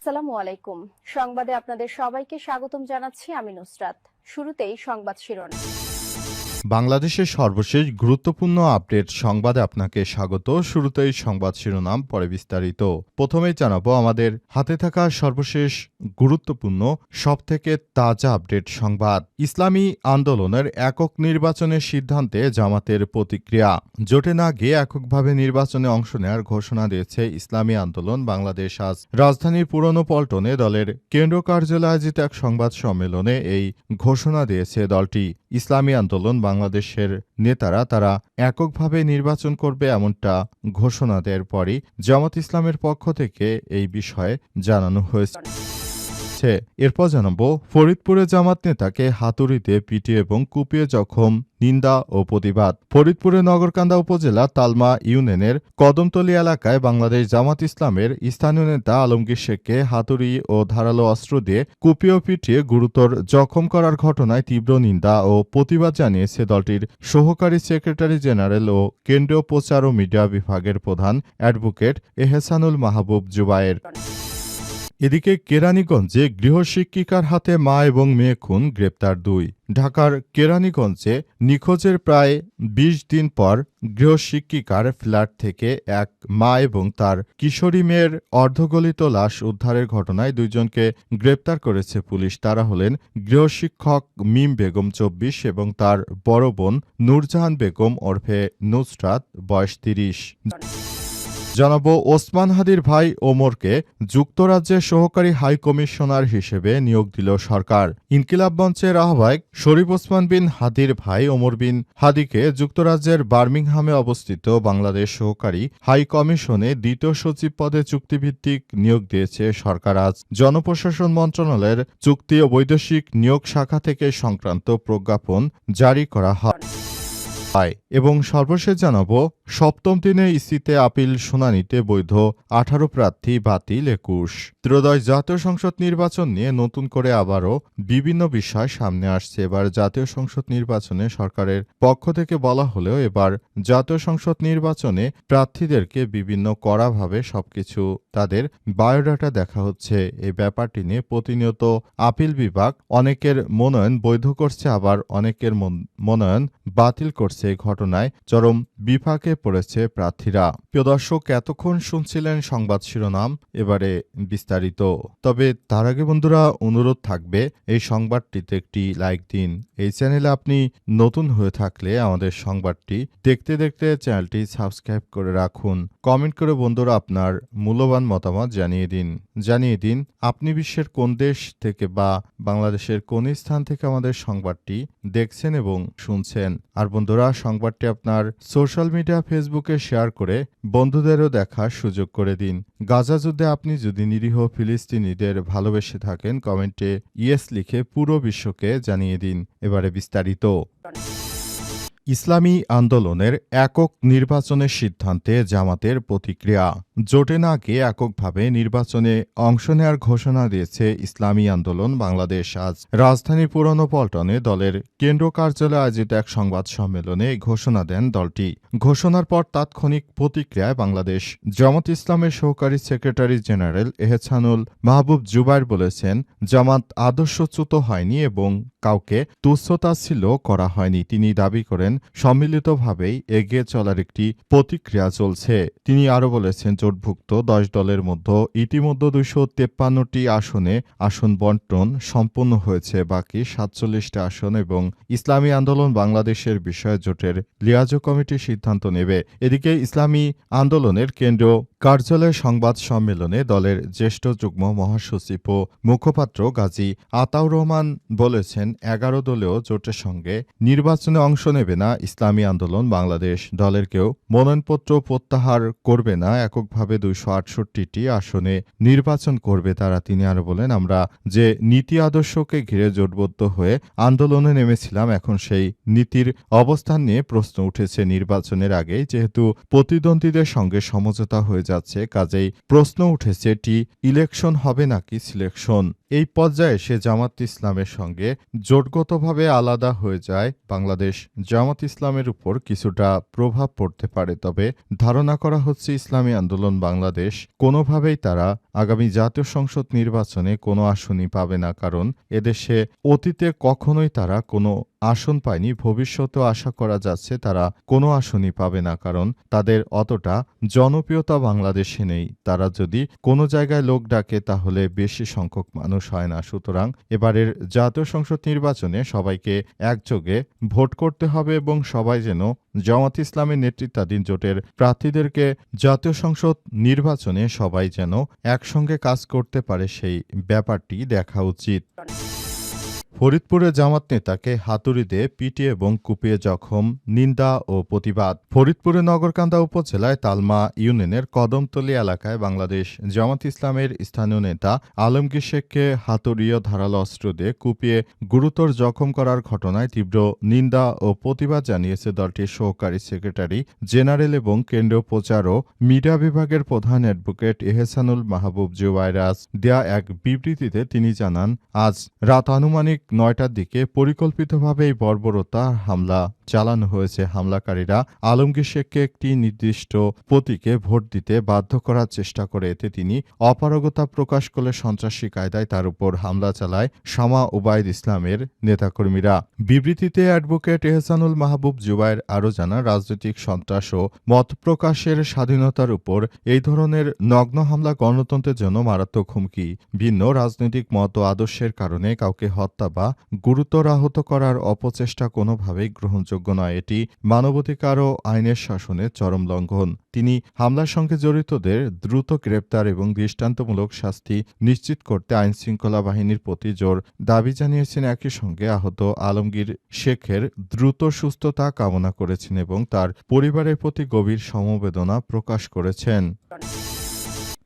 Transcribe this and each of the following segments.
আসসালামু আলাইকুম। সংবাদে আপনাদের সবাইকে স্বাগতম জানাচ্ছি আমি নুসরাত। শুরুতেই সংবাদ শিরোনাম। বাংলাদেশের সর্বশেষ গুরুত্বপূর্ণ আপডেট সংবাদে আপনাকে স্বাগত। শুরুতেই সংবাদ শিরোনাম, পরে বিস্তারিত। প্রথমেই জানাবো আমাদের হাতে থাকা সর্বশেষ গুরুত্বপূর্ণ সবথেকে তাজা আপডেট সংবাদ। ইসলামী আন্দোলনের একক নির্বাচনের সিদ্ধান্তে জামাতের প্রতিক্রিয়া। জোটে না গিয়ে এককভাবে নির্বাচনে অংশ নেওয়ার ঘোষণা দিয়েছে ইসলামী আন্দোলন বাংলাদেশ। আজ রাজধানীর পুরনো পল্টনে দলের কেন্দ্রীয় কার্যালয়ে আয়োজিত এক সংবাদ সম্মেলনে এই ঘোষণা দিয়েছে দলটি। ইসলামী আন্দোলন বাংলাদেশের নেতারা তারা এককভাবে নির্বাচন করবে এমনটা ঘোষণা দেওয়ার পরই জামাত ইসলামের পক্ষ থেকে এই বিষয়ে জানানো হয়েছে। এরপর জানাবো ফরিদপুরে জামাত নেতাকে হাতুড়িতে পিটিয়ে এবং কুপিয়ে জখম, নিন্দা ও প্রতিবাদ। ফরিদপুরের নগরকান্দা উপজেলা তালমা ইউনিয়নের কদমতলী এলাকায় বাংলাদেশ জামাত ইসলামের স্থানীয় নেতা আলমগীর শেখকে হাতুড়ি ও ধারালো অস্ত্র দিয়ে কুপিয়ে পিটিয়ে গুরুতর জখম করার ঘটনায় তীব্র নিন্দা ও প্রতিবাদ জানিয়েছে দলটির সহকারী সেক্রেটারি জেনারেল ও কেন্দ্রীয় প্রচার ও মিডিয়া বিভাগের প্রধান অ্যাডভোকেট এহসানুল মাহবুব জুবায়ের। এদিকে কেরানীগঞ্জে গৃহশিক্ষিকার হাতে মা এবং মেয়ে খুন, গ্রেপ্তার 2। ঢাকার কেরানীগঞ্জে নিখোঁজের প্রায় ২০ দিন পর গৃহশিক্ষিকার ফ্ল্যাট থেকে এক মা এবং তার কিশোরী মেয়ের অর্ধগলিত লাশ উদ্ধারের ঘটনায় 2 জনকে গ্রেপ্তার করেছে পুলিশ। তারা হলেন গৃহশিক্ষক মিম বেগম 24 এবং তার বড় বোন নূরজাহান বেগম ওরফে নুসরাত, বয়স 30। জানাবো ওসমান হাদির ভাই ওমরকে যুক্তরাজ্যের সহকারী হাই কমিশনার হিসেবে নিয়োগ দিল সরকার। ইনকিলাব মঞ্চের আহ্বায়ক শরীফ ওসমান বিন হাদির ভাই ওমর বিন হাদিকে যুক্তরাজ্যের বার্মিংহামে অবস্থিত বাংলাদেশ সহকারী হাই কমিশনে দ্বিতীয় সচিব পদে চুক্তিভিত্তিক নিয়োগ দিয়েছে সরকার। আজ জনপ্রশাসন মন্ত্রণালয়ের চুক্তি ও বৈদেশিক নিয়োগ শাখা থেকে সংক্রান্ত প্রজ্ঞাপন জারি করা হয়। এবং সর্বশেষ জানাবো সপ্তম দিনে ইসিতে আপিল শুনানিতে বৈধ 18 প্রার্থী বাতিল 21। ত্রয়োদশ জাতীয় সংসদ নির্বাচন নিয়ে নতুন করে আবারও বিভিন্ন বিষয় সামনে আসছে। এবার জাতীয় সংসদ নির্বাচনে সরকারের পক্ষ থেকে বলা হলেও এবার জাতীয় সংসদ নির্বাচনে প্রার্থীদেরকে বিভিন্ন কড়াভাবে সবকিছু তাদের বায়োডাটা দেখা হচ্ছে। এই ব্যাপারটি নিয়ে প্রতিনিয়ত আপিল বিভাগ অনেকের মনোনয়ন বৈধ করছে, আবার অনেকের মনোনয়ন বাতিল করছে। এই ঘটনায় চরম বিপাকে পড়েছে প্রার্থীরা। প্রিয় দর্শক, এতক্ষণ শুনছিলেন সংবাদ শিরোনাম, এবারে বিস্তারিত। তবে তার আগে বন্ধুরা অনুরোধ থাকবে এই সংবাদটিতে একটি লাইক দিন। এই চ্যানেলে আপনি নতুন হয়ে থাকলে আমাদের সংবাদটি দেখতে দেখতে চ্যানেলটি সাবস্ক্রাইব করে রাখুন। কমেন্ট করে বন্ধুরা আপনার মূল্যবান মতামত জানিয়ে দিন আপনি বিশ্বের কোন দেশ থেকে বা বাংলাদেশের কোন স্থান থেকে আমাদের সংবাদটি দেখছেন এবং শুনছেন। আর বন্ধুরা সংবাদটি আপনার সোশ্যাল মিডিয়া ফেসবুকে শেয়ার করে বন্ধুদেরও দেখার সুযোগ করে দিন। গাজা যুদ্ধে আপনি যদি নিরীহ ফিলিস্তিনিদের ভালোবেসে থাকেন কমেন্টে ইয়েস লিখে পুরো বিশ্বকে জানিয়ে দিন। এবারে বিস্তারিত। ইসলামী আন্দোলনের একক নির্বাচনের সিদ্ধান্তে জামাতের প্রতিক্রিয়া। জোটে না গিয়ে এককভাবে নির্বাচনে অংশ নেওয়ার ঘোষণা দিয়েছে ইসলামী আন্দোলন বাংলাদেশ। আজ রাজধানীর পুরনো পল্টনে দলের কেন্দ্র কার্যালয়ে আয়োজিত এক সংবাদ সম্মেলনে ঘোষণা দেন দলটি। ঘোষণার পর তাৎক্ষণিক প্রতিক্রিয়ায় বাংলাদেশ জামাত ইসলামের সহকারী সেক্রেটারি জেনারেল এহসানুল মাহবুব জুবায়ের বলেছেন, জামাত আদর্শচ্যুত হয়নি এবং কাউকে তুচ্ছতাচ্ছিল্য করা হয়নি। তিনি দাবি করেন সম্মিলিতভাবেই এগিয়ে চলার একটি প্রতিক্রিয়া চলছে। তিনি আরও বলেছেন, জোটভুক্ত 10 দলের মধ্যে ইতিমধ্যে 253টি আসনে আসন বণ্টন সম্পন্ন হয়েছে। বাকি 47টি আসন এবং ইসলামী আন্দোলন বাংলাদেশের বিষয়ে জোটের লিয়াজো কমিটি সিদ্ধান্ত নেবে। এদিকে ইসলামী আন্দোলনের কেন্দ্রীয় কার্যালয়ে সংবাদ সম্মেলনে দলের জ্যেষ্ঠ যুগ্ম মহাসচিব ও মুখপাত্র গাজী আতাউর রহমান বলেছেন, 11 দলীয় জোটের সঙ্গে নির্বাচনে অংশ নেবে না ইসলামী আন্দোলন বাংলাদেশ। দলের কেউ মনোনয়নপত্র প্রত্যাহার করবে না। এককভাবে 268টি আসনে নির্বাচন করবে তারা। তিনি আরো বলেন, আমরা যে নীতি আদর্শকে ঘিরে জোটবদ্ধ হয়ে আন্দোলনে নেমেছিলাম, এখন সেই নীতির অবস্থান নিয়ে প্রশ্ন উঠেছে। নির্বাচনের আগে যেহেতু প্রতিদ্বন্দ্বীদের সঙ্গে সমঝোতা হয়ে যাচ্ছে, কাজেই প্রশ্ন উঠেছে এটি ইলেকশন হবে নাকি সিলেকশন। এই পর্যায়ে সে জামাত ইসলামের সঙ্গে জোটগতভাবে আলাদা হয়ে যায় বাংলাদেশ জামাত ইসলামের উপর কিছুটা প্রভাব পড়তে পারে। তবে ধারণা করা হচ্ছে ইসলামী আন্দোলন বাংলাদেশ কোনোভাবেই তারা আগামী জাতীয় সংসদ নির্বাচনে কোনো আসনই পাবে না, কারণ এদেশে অতীতে কখনোই তারা কোনো আসন পায়নি, ভবিষ্যতেও আশা করা যাচ্ছে তারা কোনো আসনই পাবে না, কারণ তাদের অতটা জনপ্রিয়তা বাংলাদেশে নেই। তারা যদি কোনো জায়গায় লোক ডাকে তাহলে বেশি সংখ্যক মানুষ হয় না। সুতরাং এবারের জাতীয় সংসদ নির্বাচনে সবাইকে একযোগে ভোট করতে হবে এবং সবাই যেন জামাত ইসলামের নেতৃত্বাধীন জোটের প্রার্থীদেরকে জাতীয় সংসদ নির্বাচনে সবাই যেন একসঙ্গে কাজ করতে পারে সেই ব্যাপারটি দেখা উচিত। ফরিদপুরে জামাত নেতাকে হাতুড়ি দিয়ে পিটিয়ে এবং কুপিয়ে জখম, নিন্দা ও প্রতিবাদ। ফরিদপুরের নগরকান্দা উপজেলায় তালমা ইউনিয়নের কদমতলী এলাকায় বাংলাদেশ জামাত ইসলামের স্থানীয় নেতা আলমগীর শেখকে হাতুড়ি ও ধারালো অস্ত্র দিয়ে কুপিয়ে গুরুতর জখম করার ঘটনায় তীব্র নিন্দা ও প্রতিবাদ জানিয়েছে দলটির সহকারী সেক্রেটারি জেনারেল এবং কেন্দ্রীয় প্রচার ও মিডিয়া বিভাগের প্রধান অ্যাডভোকেট এহসানুল মাহবুব জুবাইরাজ দেয়া এক বিবৃতিতে তিনি জানান, আজ রাত আনুমানিক ৯টার দিকে পরিকল্পিতভাবে এই বর্বরতা হামলা চালানো হয়েছে। হামলাকারীরা আলমগীর শেখকে একটি নির্দিষ্ট প্রতীকে ভোট দিতে বাধ্য করার চেষ্টা করে। এতে তিনি অপারগতা প্রকাশ করলে সন্ত্রাসী কায়দায় তার উপর হামলা চালায় শামা ওবায়দ ইসলামের নেতাকর্মীরা। বিবৃতিতে অ্যাডভোকেট এহসানুল মাহবুব জুবায়ের আরও জানান, রাজনৈতিক সন্ত্রাস ও মত প্রকাশের স্বাধীনতার উপর এই ধরনের নগ্ন হামলা গণতন্ত্রের জন্য মারাত্মক হুমকি। ভিন্ন রাজনৈতিক মত ও আদর্শের কারণে কাউকে হত্যা বা গুরুতর আহত করার অপচেষ্টা কোনোভাবেই গ্রহণযোগ্য নয়। এটি মানবাধিকার ও আইনের শাসনের চরম লঙ্ঘন। তিনি হামলার সঙ্গে জড়িতদের দ্রুত গ্রেপ্তার এবং দৃষ্টান্তমূলক শাস্তি নিশ্চিত করতে আইনশৃঙ্খলা বাহিনীর প্রতি জোর দাবি জানিয়েছেন। একই সঙ্গে আহত আলমগীর শেখের দ্রুত সুস্থতা কামনা করেছেন এবং তার পরিবারের প্রতি গভীর সমবেদনা প্রকাশ করেছেন।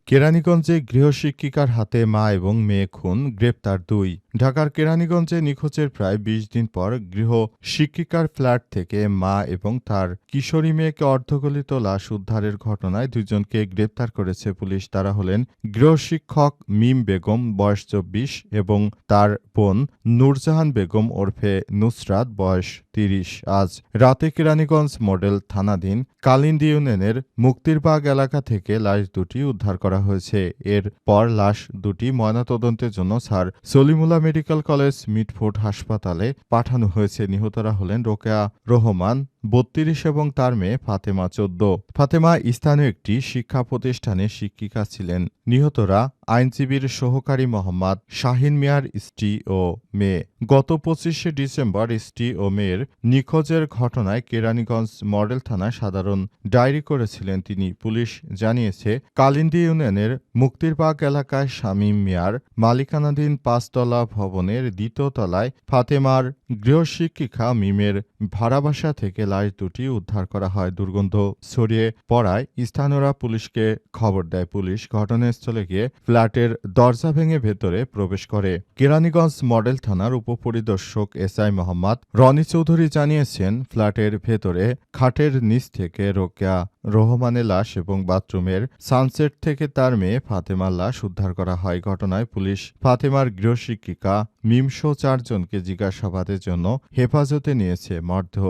কেরানীগঞ্জে গৃহশিক্ষিকার হাতে মা এবং মেয়ে খুন, গ্রেপ্তার ২। ঢাকার কেরানীগঞ্জে নিখোঁজের প্রায় ২০ দিন পর গৃহ শিক্ষিকার ফ্ল্যাট থেকে মা এবং তার কিশোরী মেয়েকে অর্ধগলিত লাশ উদ্ধারের ঘটনায় দুজনকে গ্রেপ্তার করেছে পুলিশ। তারা হলেন গৃহশিক্ষক মিম বেগম বয়স ২৪ এবং তার বোন নূরজাহান বেগম ওরফে নুসরাত বয়স ৩০। আজ রাতে কেরানীগঞ্জ মডেল থানাধীন কালিন্দি ইউনিয়নের মুক্তিরবাগ এলাকা থেকে লাশ দুটি উদ্ধার করা হয়েছে। এর পর লাশ দুটি ময়নাতদন্তের জন্য sir Salimullah medical college Mitford হাসপাতালে পাঠানো হয়েছে। নিহতরা হলেন রোকেয়া রহমান ৩২ এবং তার মেয়ে ফাতেমা ১৪। ফাতেমা স্থানীয় একটি শিক্ষা প্রতিষ্ঠানে শিক্ষিকা ছিলেন। নিহতরা আইনজীবীর সহকারী মোহাম্মদ শাহিন মিয়ার স্ত্রী ও মেয়ে। গত ২৫শে ডিসেম্বর স্ত্রী ও মেয়ের নিখোঁজের ঘটনায় কেরানীগঞ্জ মডেল থানায় সাধারণ ডায়েরি করেছিলেন তিনি। পুলিশ জানিয়েছে, কালিন্দি ইউনিয়নের মুক্তিরবাগ এলাকায় শামীম মিয়ার মালিকানাধীন ৫তলা ভবনের ২য় তলায় ফাতেমার গৃহশিক্ষিকা মিমের ভাড়াবাসা থেকে লাশ দুটি উদ্ধার করা হয়। দুর্গন্ধ ছড়িয়ে পড়ায় স্থানীয়রা পুলিশকে খবর দেয়। পুলিশ ঘটনাস্থলে গিয়ে ফ্ল্যাটের দরজা ভেঙে ভেতরে প্রবেশ করে। কেরানীগঞ্জ মডেল থানার উপপরিদর্শক এসআই মোহাম্মদ রনি চৌধুরী জানিয়েছেন, ফ্ল্যাটের ভেতরে খাটের নিচ থেকে রোকেয়া রহমানের লাশ এবং বাথরুমের সানসেট থেকে তার মেয়ে ফাতেমার লাশ উদ্ধার করা হয়। ঘটনায় পুলিশ ফাতেমার গৃহশিক্ষিকা মিমসহ ৪ জনকে জিজ্ঞাসাবাদের জন্য হেফাজতে নিয়েছে। মরদেহ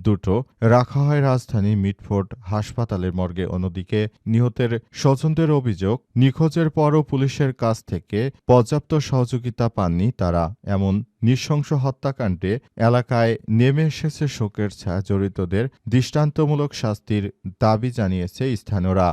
দুটো রাখা হয় রাজধানী মিটফোর্ড হাসপাতালের মর্গে। অন্যদিকে নিহতের স্বজনদের অভিযোগ, নিখোঁজের পরও পুলিশের কাছ থেকে পর্যাপ্ত সহযোগিতা পাননি তারা। এমন নৃশংস হত্যাকাণ্ডে এলাকায় নেমে এসেছে শোকের ছায়া। জড়িতদের দৃষ্টান্তমূলক শাস্তির দাবি জানিয়েছে স্থানীয়রা।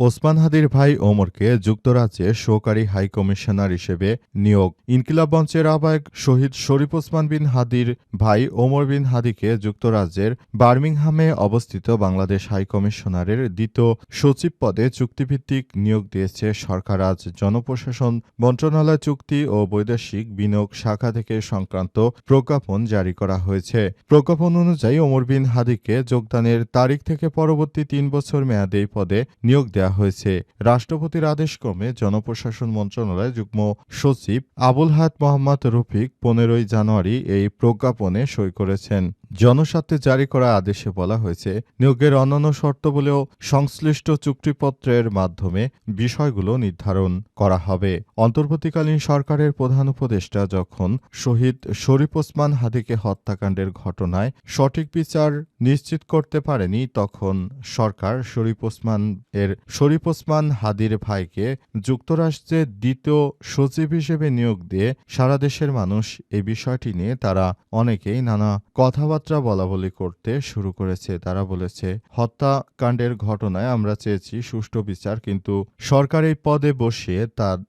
ওসমান হাদির ভাই ওমরকে যুক্তরাজ্যে সহকারী হাই কমিশনার হিসেবে নিয়োগ। ইনকিলাব মঞ্চের আহ্বায়ক শহীদ শরীফ ওসমান বিন হাদির ভাই ওমর বিন হাদিকে যুক্তরাজ্যের বার্মিংহামে অবস্থিত বাংলাদেশ হাই কমিশনারের দ্বিতীয় সচিব পদে চুক্তিভিত্তিক নিয়োগ দিয়েছে সরকার। আজ জনপ্রশাসন মন্ত্রণালয় চুক্তি ও বৈদেশিক বিনিয়োগ শাখা থেকে সংক্রান্ত প্রজ্ঞাপন জারি করা হয়েছে। প্রজ্ঞাপন অনুযায়ী ওমর বিন হাদিকে যোগদানের তারিখ থেকে পরবর্তী ৩ বছর মেয়াদে এই পদে নিয়োগ দেওয়া হয়েছে। রাষ্ট্রপতির আদেশক্রমে জনপ্রশাসন মন্ত্রণালয়ের যুগ্ম সচিব আবুল হায়াত মোহাম্মদ রফিক ১৫ই জানুয়ারি এই প্রজ্ঞাপনে সই করেছেন। জনস্বার্থে জারি করা আদেশে বলা হয়েছে, নিয়োগের অন্যান্য শর্তাবলীও সংশ্লিষ্ট চুক্তিপত্রের মাধ্যমে বিষয়গুলো নির্ধারণ করা হবে। অন্তর্বর্তীকালীন সরকারের প্রধান উপদেষ্টা যখন শহীদ শরীফ ওসমান হাদিকে হত্যাকাণ্ডের ঘটনায় সঠিক বিচার নিশ্চিত করতে পারেনি, তখন সরকার শরীফ ওসমান হাদির ভাইকে যুক্তরাষ্ট্রের দ্বিতীয় সচিব হিসেবে নিয়োগ দিয়ে সারা দেশের মানুষ এই বিষয়টি নিয়ে তারা অনেকেই নানা কথাবার্তা বলাবলি করতে শুরু করেছে। তারা বলেছে, হত্যাকাণ্ডের ঘটনায় আমরা চেয়েছি সুষ্ঠু বিচার, কিন্তু সরকার এই পদে বসিয়ে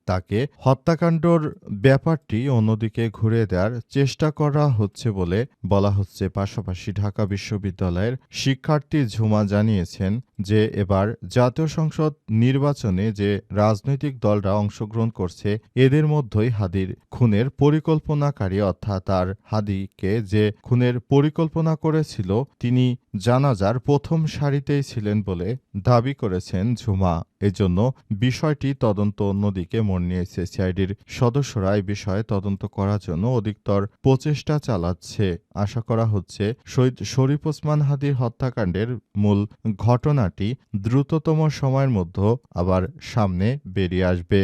তাকে হত্যাকাণ্ডর ব্যাপারটি অন্যদিকে ঘুরিয়ে দেওয়ার চেষ্টা করা হচ্ছে বলে বলা হচ্ছে। পাশাপাশি ঢাকা বিশ্ববিদ্যালয়ের শিক্ষার্থী ঝুমা জানিয়েছেন যে এবার জাতীয় সংসদ নির্বাচনে যে রাজনৈতিক দলরা অংশগ্রহণ করছে এদের মধ্যেই হাদির খুনের পরিকল্পনাকারী অর্থাৎ তার হাদিকে যে খুনের পরিকল্পনা করেছিল তিনি জানাজার প্রথম সারিতেই ছিলেন বলে দাবি করেছেন ঝুমা। এজন্য বিষয়টি তদন্ত অন্যদিকে মোড় নিয়েছে। সিআইডির সদস্যরা এই বিষয়ে তদন্ত করার জন্য অধিকতর প্রচেষ্টা চালাচ্ছে। আশা করা হচ্ছে শহীদ শরীফ ওসমান হাদির হত্যাকাণ্ডের মূল ঘটনাটি দ্রুততম সময়ের মধ্যে আবার সামনে বেরিয়ে আসবে।